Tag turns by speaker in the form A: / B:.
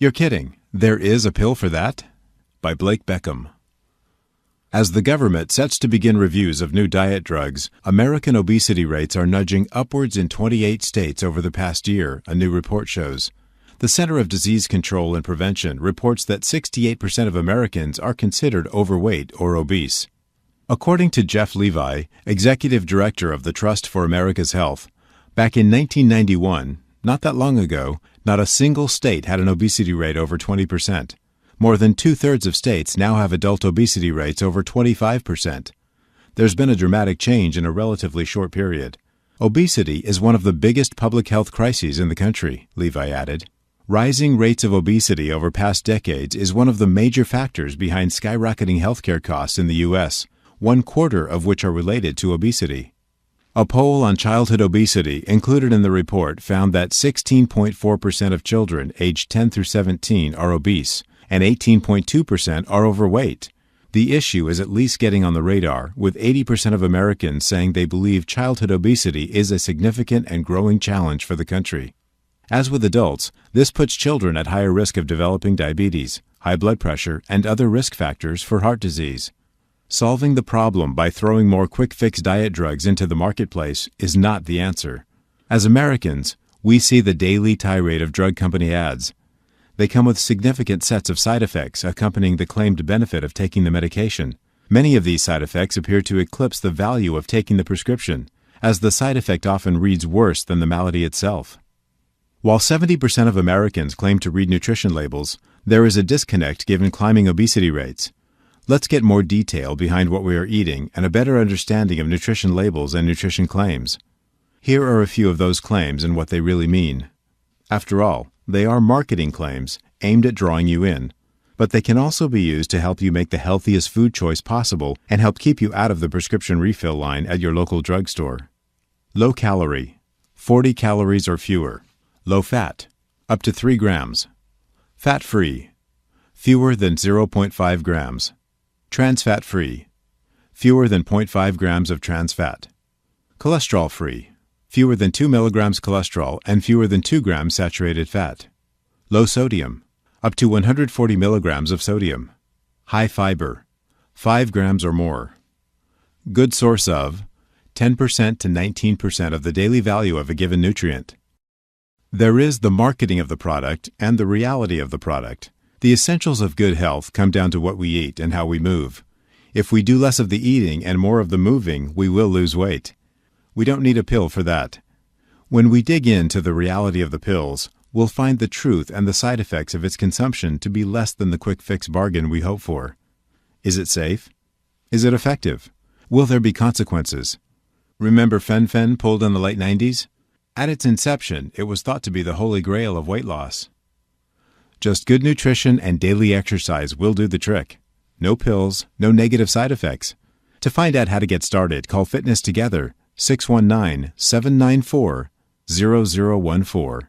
A: You're kidding. There is a pill for that? By Blake Beckham. As the government sets to begin reviews of new diet drugs, American obesity rates are nudging upwards in 28 states over the past year, a new report shows. The Center of Disease Control and Prevention reports that 68% of Americans are considered overweight or obese. According to Jeff Levi, executive director of the Trust for America's Health, back in 1991, not that long ago, not a single state had an obesity rate over 20%. More than two-thirds of states now have adult obesity rates over 25%. There's been a dramatic change in a relatively short period. Obesity is one of the biggest public health crises in the country, Levi added. Rising rates of obesity over past decades is one of the major factors behind skyrocketing healthcare costs in the U.S., 1/4 of which are related to obesity. A poll on childhood obesity included in the report found that 16.4% of children aged 10 through 17 are obese, and 18.2% are overweight. The issue is at least getting on the radar, with 80% of Americans saying they believe childhood obesity is a significant and growing challenge for the country. As with adults, this puts children at higher risk of developing diabetes, high blood pressure, and other risk factors for heart disease. Solving the problem by throwing more quick-fix diet drugs into the marketplace is not the answer. As Americans, we see the daily tirade of drug company ads. They come with significant sets of side effects accompanying the claimed benefit of taking the medication. Many of these side effects appear to eclipse the value of taking the prescription, as the side effect often reads worse than the malady itself. While 70% of Americans claim to read nutrition labels, there is a disconnect given climbing obesity rates. Let's get more detail behind what we are eating and a better understanding of nutrition labels and nutrition claims. Here are a few of those claims and what they really mean. After all, they are marketing claims aimed at drawing you in, but they can also be used to help you make the healthiest food choice possible and help keep you out of the prescription refill line at your local drugstore. Low calorie, 40 calories or fewer. Low fat, up to 3 grams. Fat-free, fewer than 0.5 grams. Trans fat-free, fewer than 0.5 grams of trans fat. Cholesterol-free, fewer than 2 milligrams cholesterol and fewer than 2 grams saturated fat. Low sodium, up to 140 milligrams of sodium. High fiber, 5 grams or more. Good source of 10% to 19% of the daily value of a given nutrient. There is the marketing of the product and the reality of the product. The essentials of good health come down to what we eat and how we move. If we do less of the eating and more of the moving, we will lose weight. We don't need a pill for that. When we dig into the reality of the pills, we'll find the truth and the side effects of its consumption to be less than the quick-fix bargain we hope for. Is it safe? Is it effective? Will there be consequences? Remember fen-phen pulled in the late 90s? At its inception, it was thought to be the holy grail of weight loss. Just good nutrition and daily exercise will do the trick. No pills, no negative side effects. To find out how to get started, call Fitness Together, 619-794-0014.